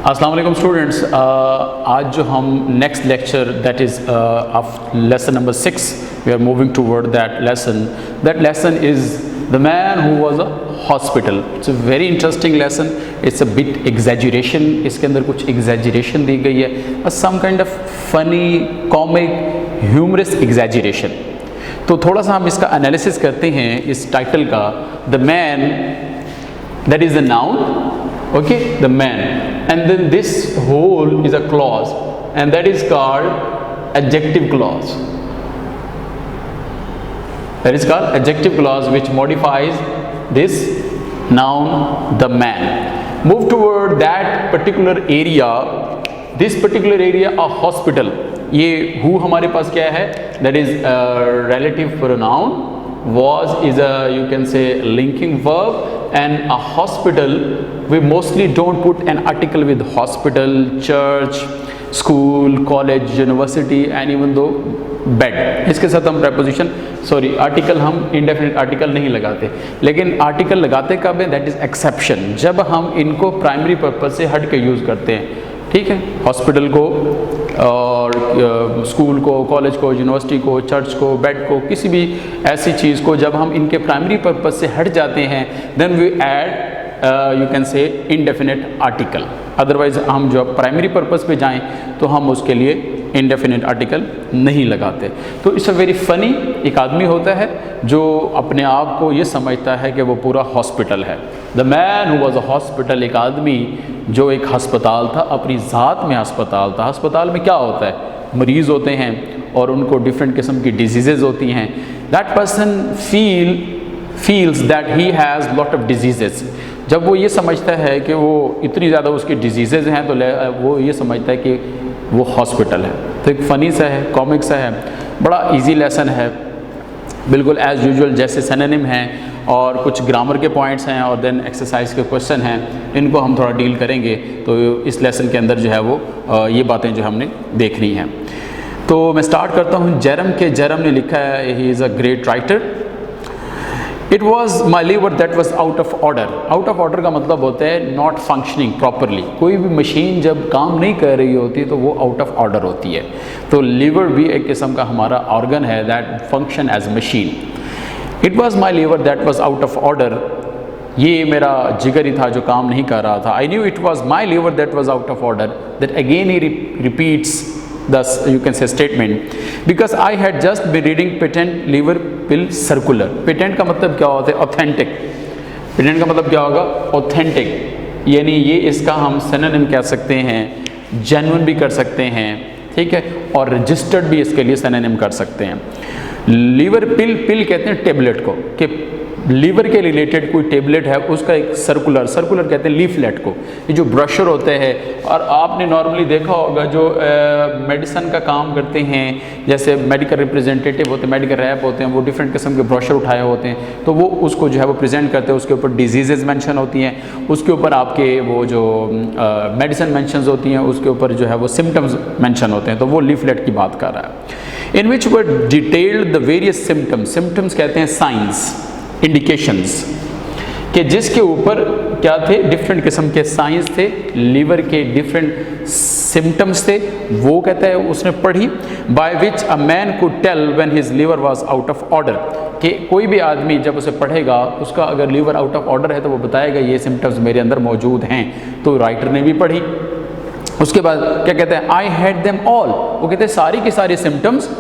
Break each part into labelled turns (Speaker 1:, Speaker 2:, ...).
Speaker 1: अस्सलाम वालेकुम स्टूडेंट्स, आज जो हम next lecture that is of lesson number 6 we are moving toward that lesson is the man who was a hospital. It's a very interesting lesson, it's a bit exaggeration, इसके अंदर कुछ exaggeration दी गई है, some kind of funny comic humorous exaggeration. तो थोड़ा सा हम इसका एनालिसिस करते हैं इस टाइटल का। The man that is the noun, okay, the man, and then this whole is a clause and that is called adjective clause. That is called adjective clause which modifies this noun the man. Move toward that particular area, this particular area a hospital. ये who हमारे पास क्या है, that is a relative pronoun. Was is a, you can say, linking verb, and a hospital we mostly don't put an article with hospital, church, school, college, university and even though bed. इसके साथ हम preposition article हम indefinite article नहीं लगाते, लेकिन article लगाते कब है, दैट इज एक्सेप्शन, जब हम इनको प्राइमरी पर्पज से हट के यूज़ करते हैं। ठीक है, हॉस्पिटल को और स्कूल को, कॉलेज को, यूनिवर्सिटी को, चर्च को, बेड को, किसी भी ऐसी चीज़ को जब हम इनके प्राइमरी पर्पज से हट जाते हैं then we add you can say indefinite article. Otherwise हम जो प्राइमरी पर्पज पे जाएं तो हम उसके लिए इनडेफिनेट आर्टिकल नहीं लगाते। तो इट्स अ वेरी फनी, एक आदमी होता है जो अपने आप को ये समझता है कि वो पूरा हॉस्पिटल है। The man who was a hospital, एक आदमी जो एक हस्पताल था, अपनी ज़ात में हस्पताल था। हस्पताल में क्या होता है, मरीज़ होते हैं और उनको डिफरेंट किस्म की डिजीज़ेज़ होती हैं। That person feels that he has lot of diseases. जब वो ये समझता है कि वो इतनी ज़्यादा उसकी डिजीज़ेज़ हैं तो वो ये समझता है कि वो हॉस्पिटल है। तो एक फ़नी सा है, कॉमिक सा है, बड़ा इजी लेसन है, बिल्कुल एज़ यूजुअल जैसे सिनोनिम हैं और कुछ ग्रामर के पॉइंट्स हैं और देन एक्सरसाइज के क्वेश्चन हैं, इनको हम थोड़ा डील करेंगे। तो इस लेसन के अंदर जो है वो ये बातें जो हमने देखनी हैं। तो मैं स्टार्ट करता हूँ जेरम के। जेरम ने लिखा है, he is a great writer. It was my liver that was out of order. Out of order का मतलब होता है नॉट फंक्शनिंग प्रॉपरली। कोई भी मशीन जब काम नहीं कर रही होती तो वो आउट ऑफ ऑर्डर होती है। तो लीवर भी एक किस्म का हमारा ऑर्गन है that function as machine. It was my liver that was out of order. ये मेरा जिगर ही था जो काम नहीं कर रहा था। I knew it was my liver that was out of order. That again he repeats thus you can say statement because I had just been reading patent liver pill circular. patent का मतलब क्या होता है, authentic. patent का मतलब क्या होगा, authentic, यानी ये इसका हम synonym कह सकते हैं, genuine भी कर सकते हैं, ठीक है, और registered भी इसके लिए synonym कर सकते हैं। liver pill, pill कहते हैं टेबलेट को, कि लीवर के रिलेटेड कोई टेबलेट है उसका एक सर्कुलर कहते हैं लीफलेट को। ये जो ब्रशर होते हैं, और आपने नॉर्मली देखा होगा जो मेडिसिन का काम करते हैं, जैसे मेडिकल रिप्रेजेंटेटिव होते हैं, मेडिकल रैप होते हैं, वो डिफरेंट किस्म के ब्रशर उठाए होते हैं, तो वो उसको जो है वो प्रेजेंट करते हैं। उसके ऊपर डिजीज़ेज मेंशन होती हैं, उसके ऊपर आपके वो जो मेडिसिन मेंशंस होती हैं, उसके ऊपर जो है वो सिम्टम्स मेंशन होते हैं। तो वो लीफलेट की बात कर रहा है। इन विच वर डिटेल्ड द वेरियस सिम्टम्स कहते हैं साइंस, इंडिकेशंस, कि जिसके ऊपर क्या थे, डिफरेंट किस्म के साइंस थे, लीवर के डिफरेंट सिम्टम्स थे, वो कहता है उसने पढ़ी। By which a man could tell when his liver was out of order, कि कोई भी आदमी जब उसे पढ़ेगा, उसका अगर लीवर आउट ऑफ ऑर्डर है तो वो बताएगा ये सिम्टम्स मेरे अंदर मौजूद हैं। तो राइटर ने भी पढ़ी। उसके बाद क्या कहते हैं, आई हैड देम ऑल, वो कहते हैं सारी की सारी सिम्टम्स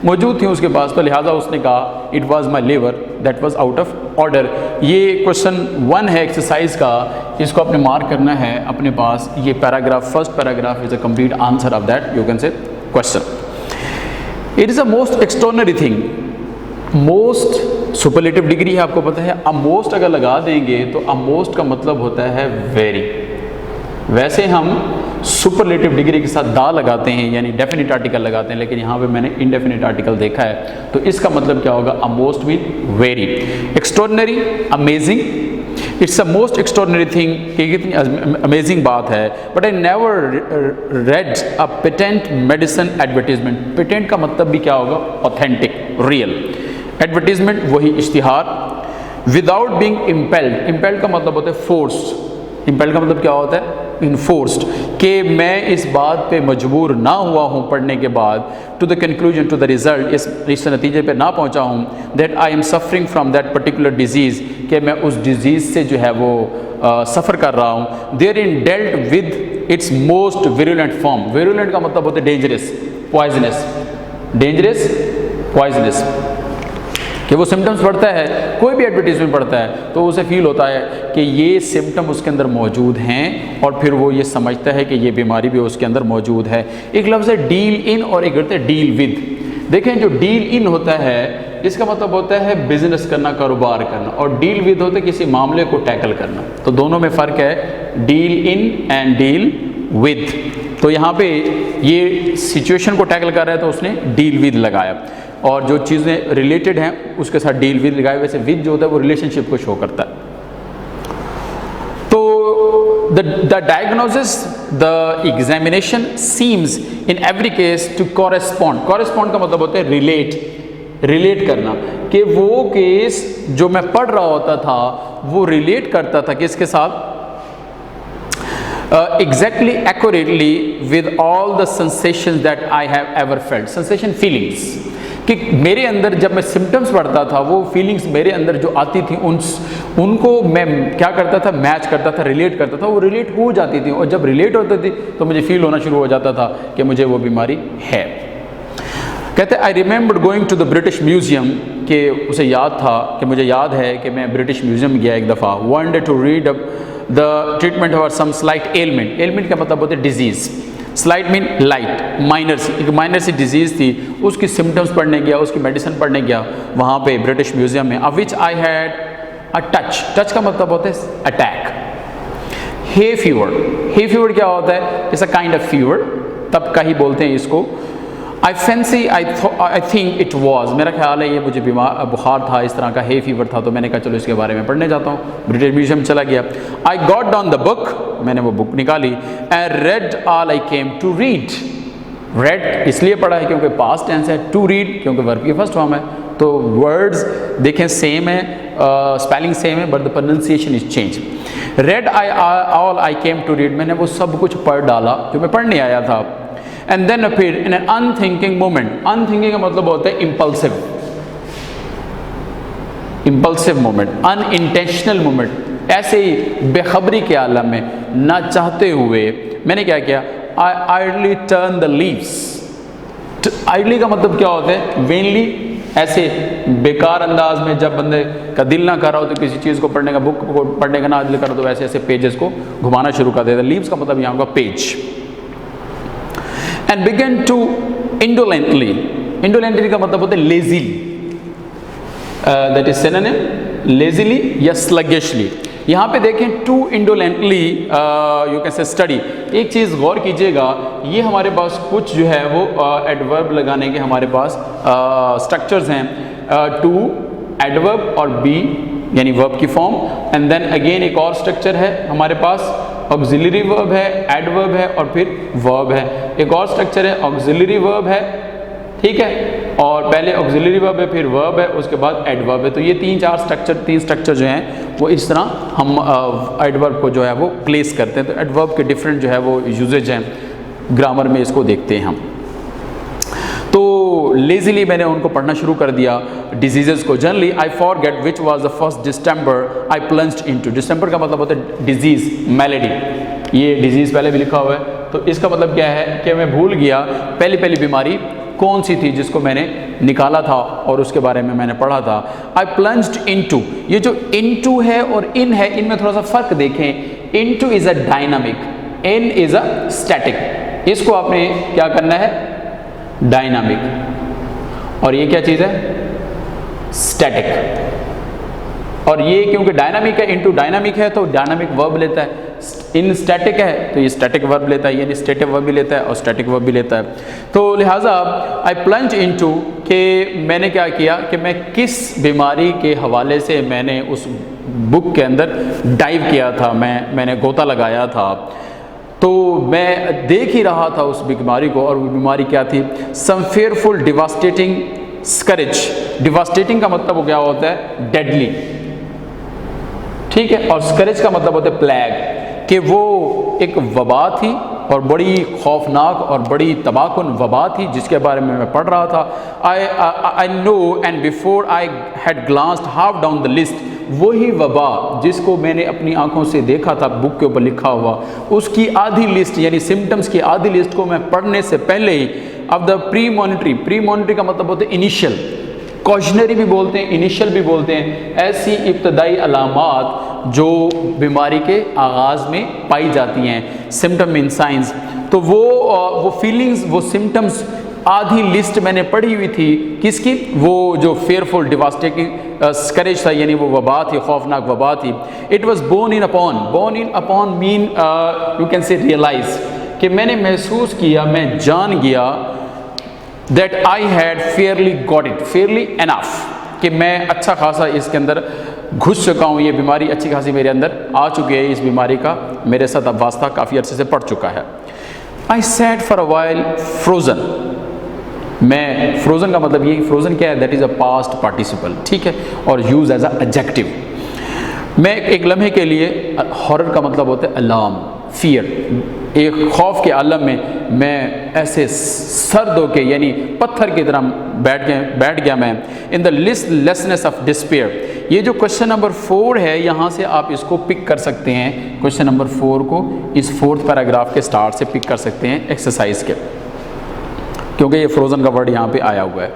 Speaker 1: मौजूद थी उसके पास, तो लिहाजा उसने कहा it was my liver that was out of order. ये क्वेश्चन 1 है एक्सरसाइज का, इसको आपने मार्क करना है अपने पास। ये paragraph, first paragraph is a complete answer of that you can से question. It is a most extraordinary thing. Most superlative degree है, आपको पता है। अ मोस्ट अगर लगा देंगे तो अ मोस्ट का मतलब होता है वेरी। वैसे हम सुपरलेटिव डिग्री के साथ दा लगाते हैं, यानी डेफिनेट आर्टिकल लगाते हैं, लेकिन यहाँ पे मैंने इनडेफिनेट आर्टिकल देखा है, तो इसका मतलब क्या होगा, a most mean very. Extraordinary, amazing, it's a most extraordinary thing, कि कितनी अमेजिंग बात है। But I never red a patent medicine advertisement. Patent का मतलब भी क्या होगा, ऑथेंटिक, रियल। एडवर्टीजमेंट वही इश्तिहार। विदाउट बीइंग इम्पेल्ड, इम्पेल्ड का मतलब होता है फोर्स। इम्पेल्ड का मतलब क्या होता है, इन्फोर्स्ड, कि मैं इस बात पे मजबूर ना हुआ हूँ पढ़ने के बाद, to the conclusion, to the result, इस नतीजे पे ना पहुँचा हूँ, that I am suffering from that particular disease, कि मैं उस डिजीज़ से जो है वो सफ़र कर रहा हूँ। There in dealt with its most virulent form. Virulent का मतलब होता है डेंजरस, पॉइजनस, डेंजरस, पॉइजनस, कि वो सिम्टम्स पढ़ता है, कोई भी एडवर्टीजमेंट पढ़ता है तो उसे फील होता है कि ये सिम्टम उसके अंदर मौजूद हैं, और फिर वो ये समझता है कि ये बीमारी भी उसके अंदर मौजूद है। एक लफ्ज़ है डील इन और एक होता है डील विद। देखें, जो डील इन होता है इसका मतलब होता है बिजनेस करना, कारोबार करना, और डील विद होता है किसी मामले को टैकल करना। तो दोनों में फ़र्क है, deal in and deal with. तो यहाँ पे ये सिचुएशन को टैकल कर रहा है तो उसने डील विद लगाया, और जो चीज़ें रिलेटेड हैं उसके साथ डील विद लगाए। वैसे विद जो होता है वो रिलेशनशिप को शो करता है। तो the diagnosis, the examination seems in every case to correspond. Correspond का मतलब होता है रिलेट, रिलेट करना, कि वो केस जो मैं पढ़ रहा होता था वो रिलेट करता था किसके साथ, exactly accurately with all the sensations that I have ever felt. Sensation, feelings, कि मेरे अंदर जब मैं सिम्टम्स पढ़ता था वो फीलिंग्स मेरे अंदर जो आती थी उनको मैं क्या करता था, मैच करता था, रिलेट करता था, वो रिलेट हो जाती थी, और जब रिलेट होती थी तो मुझे फील होना शुरू हो जाता था कि मुझे वो बीमारी है। कहते I remember going to the British Museum, कि उसे याद था, कि मुझे याद है कि मैं ब्रिटिश म्यूज़ियम गया एक दफ़ा, one day to read the treatment for some slight ailment. Ailment का मतलब होता है disease, slight mean light, minor सी, एक माइनर सी डिजीज़ थी, उसकी सिम्टम्स पढ़ने गया, उसकी मेडिसिन पढ़ने गया वहाँ पे ब्रिटिश म्यूज़ियम में। Of which I had a touch. Touch का मतलब होता है attack. Hay fever, hay fever क्या होता है, it's a kind of fever, तब का ही बोलते हैं इसको। I fancy, I think it was, मेरा ख्याल है ये मुझे बुखार था, इस तरह का हे फीवर था, तो मैंने कहा चलो इसके बारे में पढ़ने जाता हूँ। ब्रिटिश म्यूजियम चला गया। I got down the book, मैंने वो बुक निकाली, and read all I came to read. Read इसलिए पढ़ा है क्योंकि पास्ट टेंस है, टू रीड क्योंकि वर्ब की फर्स्ट फॉर्म है, तो वर्ड्स देखें सेम है, स्पेलिंग सेम है, but the pronunciation is change. Read I all I came to read, मैंने वो सब कुछ पढ़ डाला जो मैं पढ़ने आया था। And then appeared in an unthinking moment. Unthinking का मतलब होता है impulsive, impulsive moment, unintentional moment. ऐसे ही बेखबरी के आलम में, ना चाहते हुए मैंने क्या किया, I idly turned the leaves. Idly का मतलब क्या होता है, vainly, ऐसे बेकार अंदाज में, जब बंदे का दिल ना कर रहा हो तो किसी चीज़ को पढ़ने का, बुक को पढ़ने का ना दिल कर रहा हो तो ऐसे ऐसे पेजेस को घुमाना शुरू कर देता। लीव्स का मतलब यहाँ का page. And began to indolently, indolently का मतलब होता है lazily, that is synonym, lazily या sluggishly। यहाँ पे देखें to indolently, you can say study। एक चीज़ गौर कीजिएगा, ये हमारे पास कुछ जो है वो adverb लगाने के हमारे पास structures हैं, to, adverb और be यानी verb की form, and then again एक और structure है हमारे पास, ऑक्सिलरी वर्ब है, एडवर्ब है और फिर वर्ब है। एक और स्ट्रक्चर है, ऑक्सिलरी वर्ब है, ठीक है, और पहले ऑक्सिलरी वर्ब है, फिर वर्ब है, उसके बाद एडवर्ब है। तो ये तीन स्ट्रक्चर जो हैं वो इस तरह हम एडवर्ब को जो है वो प्लेस करते हैं। तो एडवर्ब के डिफरेंट जो है वो यूजेज हैं, ग्रामर में इसको देखते हैं हम। तो लेजीली मैंने उनको पढ़ना शुरू कर दिया डिजीज़ को। Generally I forget which was the first distemper I plunged into. Distemper का मतलब होता है डिजीज़, मेलेडी। ये डिजीज़ पहले भी लिखा हुआ है, तो इसका मतलब क्या है कि मैं भूल गया पहली बीमारी कौन सी थी जिसको मैंने निकाला था और उसके बारे में मैंने पढ़ा था। आई प्लंज्ड इनटू, ये जो इनटू है और इन है, इनमें थोड़ा सा फ़र्क देखें। Into is a dynamic, in is a static. इसको आपने क्या करना है, डायनामिक, और ये क्या चीज़ है, स्टैटिक। और ये क्योंकि डायनामिक है, इनटू डायनामिक है तो डायनामिक वर्ब लेता है। इन स्टैटिक है तो ये स्टैटिक वर्ब लेता है, यानी स्टैटिक वर्ब भी लेता है और स्टैटिक वर्ब भी लेता है। तो लिहाजा आई प्लंज इनटू कि मैंने क्या किया कि मैं किस बीमारी के हवाले से मैंने उस बुक के अंदर डाइव किया था, मैंने गोता लगाया था। तो मैं देख ही रहा था उस बीमारी को, और वो बीमारी क्या थी, सम फेयरफुल डिवास्टेटिंग स्करेज। डिवास्टेटिंग का मतलब क्या होता है, डेडली, ठीक है, और स्करेज का मतलब होता है प्लेग। कि वो एक वबा थी और बड़ी खौफनाक और बड़ी तबाहकुन वबा थी जिसके बारे में मैं पढ़ रहा था। I know and before I had glanced half down the list, वही वबा जिसको मैंने अपनी आंखों से देखा था बुक के ऊपर लिखा हुआ, उसकी आधी लिस्ट यानी सिम्टम्स की आधी लिस्ट को मैं पढ़ने से पहले ही अब द प्री मॉनिटरी का मतलब होता है इनिशियल, कॉशनरी भी बोलते हैं, इनिशियल भी बोलते हैं, ऐसी इब्तदाई अलामात जो बीमारी के आगाज़ में पाई जाती हैं, सिम्टम इन साइंस। तो वो फीलिंग्स, वो सिम्टम्स आधी लिस्ट मैंने पढ़ी हुई थी किसकी, वो जो फेयरफुल डिवास्टेटिंग स्करेज था, यानी वो वबा थी, खौफनाक वबा थी। It was born in upon mean you can say realise, कि मैंने महसूस किया, मैं जान गया that I had fairly got it, fairly enough, कि मैं अच्छा खासा इसके अंदर घुस चुका हूँ, ये बीमारी अच्छी खासी मेरे अंदर आ चुकी है, इस बीमारी का मेरे साथ अब वास्ता काफ़ी अर्से से पड़ चुका है। I sat for a while frozen, मैं फ्रोजन का मतलब ये, फ्रोजन क्या है, that is a past participle, ठीक है, और यूज एज अ एडजेक्टिव। मैं एक लम्हे के लिए, हॉरर का मतलब होता है अलार्म, फियर, एक खौफ के आलम में मैं ऐसे सर्द होके यानी पत्थर की तरह बैठ गया मैं। इन द लिस्टलेसनेस ऑफ डिस्पेयर, ये जो क्वेश्चन नंबर 4 है, यहाँ से आप इसको पिक कर सकते हैं, क्वेश्चन नंबर 4 को इस 4th पैराग्राफ के स्टार्ट से पिक कर सकते हैं एक्सरसाइज के, क्योंकि ये फ्रोजन का वर्ड यहाँ पे आया हुआ है।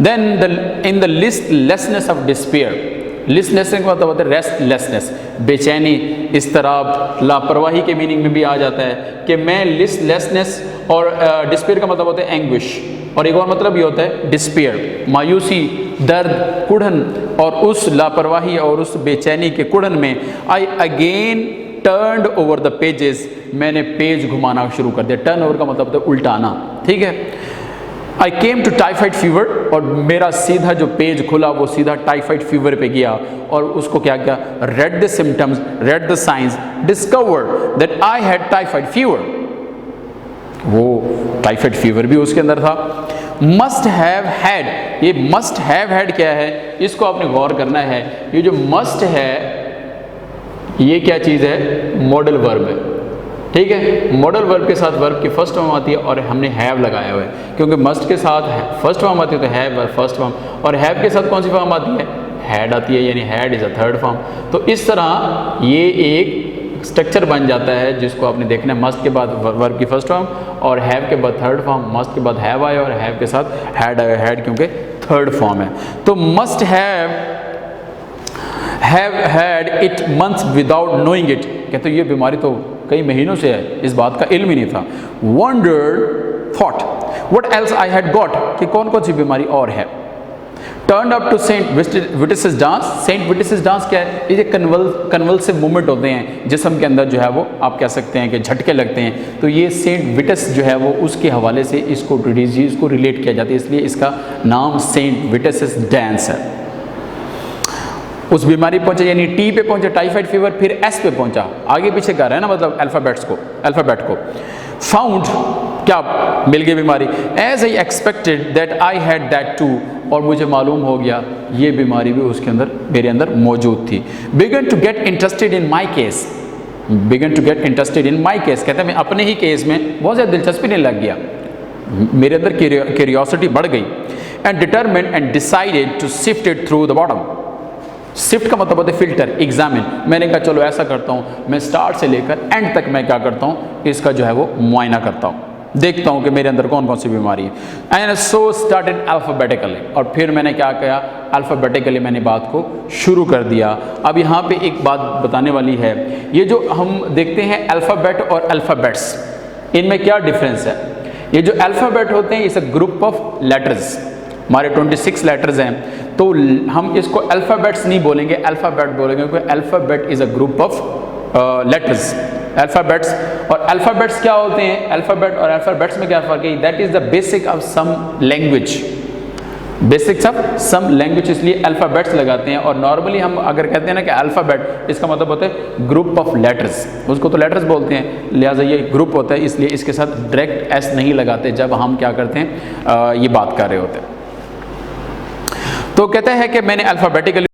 Speaker 1: Then in the listlessness of despair, listlessness का मतलब होता है रेस्टलेसनेस, बेचैनी, इस्तराब, लापरवाही के मीनिंग में भी आ जाता है कि मैं लिस्टलेसनेस, और डिस्पेयर का मतलब होता है एंग्विश, और एक और मतलब ये होता है डिस्पेयर, मायूसी, दर्द, कुढ़न, और उस लापरवाही और उस बेचैनी के कुढ़न में I again turned over the pages, मैंने पेज घुमाना शुरू कर दिया। टर्न ओवर का मतलब होता है उल्टाना, ठीक है। आई केम टू टाइफाइड फीवर, और मेरा सीधा जो पेज खुला वो सीधा टाइफाइड फीवर पे गया, और उसको क्या किया, read the symptoms, read the science, discovered that I had typhoid fever, वो टाइफाइड फीवर भी उसके अंदर था। मस्ट हैव हैड, ये मस्ट हैव हैड क्या है, इसको आपने गौर करना है। ये जो मस्ट है ये क्या चीज़ है, मॉडल वर्ब है, ठीक है। मॉडल वर्ब के साथ वर्ब की फर्स्ट फॉर्म आती है, और हमने हैव लगाया हुआ है, क्योंकि मस्ट के साथ फर्स्ट फॉर्म आती है तो हैव फर्स्ट फॉर्म, और हैव के साथ कौन सी फॉर्म आती है, हैड आती है, यानी had is a third form. तो इस तरह ये एक स्ट्रक्चर बन जाता है जिसको आपने देखना है, मस्ट के बाद वर्ब की फर्स्ट फॉर्म, और हैव के बाद थर्ड फॉर्म, मस्ट के बाद हैव आया, और हैव के साथ हैड आया, हैड क्योंकि थर्ड फॉर्म है। तो must have had it months without knowing it, कहते ये बीमारी तो कई महीनों से है, इस बात का इल्म ही नहीं था। Wondered thought what else I had got, कि कौन कौन सी बीमारी और है। Turn up to Saint Vitus's dance, Saint Vitus's dance क्या है, ये कन्वल्सिव मूवमेंट होते हैं जिस्म के अंदर, जो है वो आप कह सकते हैं कि झटके लगते हैं, तो ये सेंट विटिस जो है वो उसके हवाले से इसको डिजीज को रिलेट किया जाता है, इसलिए इसका नाम सेंट विटिसेस डांस है। उस बीमारी पहुंचे, यानी टी पे पहुंचे टाइफाइड फीवर, फिर एस पे पहुंचा, आगे पीछे कर रहा है ना, मतलब अल्फ़ाबेट को। फाउंड क्या मिल गई बीमारी, as I expected that I had that too, और मुझे मालूम हो गया ये बीमारी भी उसके अंदर मेरे अंदर मौजूद थी। Began to get interested in my case, कहते हैं मैं अपने ही केस में बहुत ज़्यादा दिलचस्पी नहीं लग गया, मेरे अंदर क्यूरियोसिटी बढ़ गई। And determined and decided to sift it through the bottom, sift का मतलब होता है फिल्टर, एग्जामिन। मैंने कहा चलो ऐसा करता हूँ, मैं स्टार्ट से लेकर एंड तक मैं क्या करता हूँ, इसका जो है वो मुआयना करता हूँ, देखता हूँ कि मेरे अंदर कौन कौन सी बीमारी है। एंड सो स्टार्टेड अल्फ़ाबेटिकली, और फिर मैंने क्या किया, अल्फ़ाबेटिकली मैंने बात को शुरू कर दिया। अब यहाँ पे एक बात बताने वाली है, ये जो हम देखते हैं अल्फ़ाबेट और अल्फ़ाबेट्स, इनमें क्या डिफरेंस है। ये जो अल्फ़ाबेट होते हैं इस ग्रुप ऑफ लेटर्स, हमारे 26 लेटर्स हैं, तो हम इसको अल्फ़ाबेट्स नहीं बोलेंगे, अल्फ़ाबेट बोलेंगे, क्योंकि alphabet is a group of letters. Alphabets और अल्फ़ाबेट्स क्या होते हैं, अल्फ़ाबेट और अल्फ़ाबेट्स में क्या फ़र्क है, that is the basic of some language, basics of some language, इसलिए अल्फ़ाबेट्स लगाते हैं। और नॉर्मली हम अगर कहते हैं ना कि अल्फ़ाबेट, इसका मतलब होता है ग्रुप ऑफ लेटर्स, उसको तो लेटर्स बोलते हैं, लिहाजा ये ग्रुप होता है, इसलिए इसके साथ डायरेक्ट एस नहीं लगाते जब हम क्या करते हैं ये बात कर रहे होते हैं। तो कहते हैं कि मैंने अल्फ़ाबेटिकली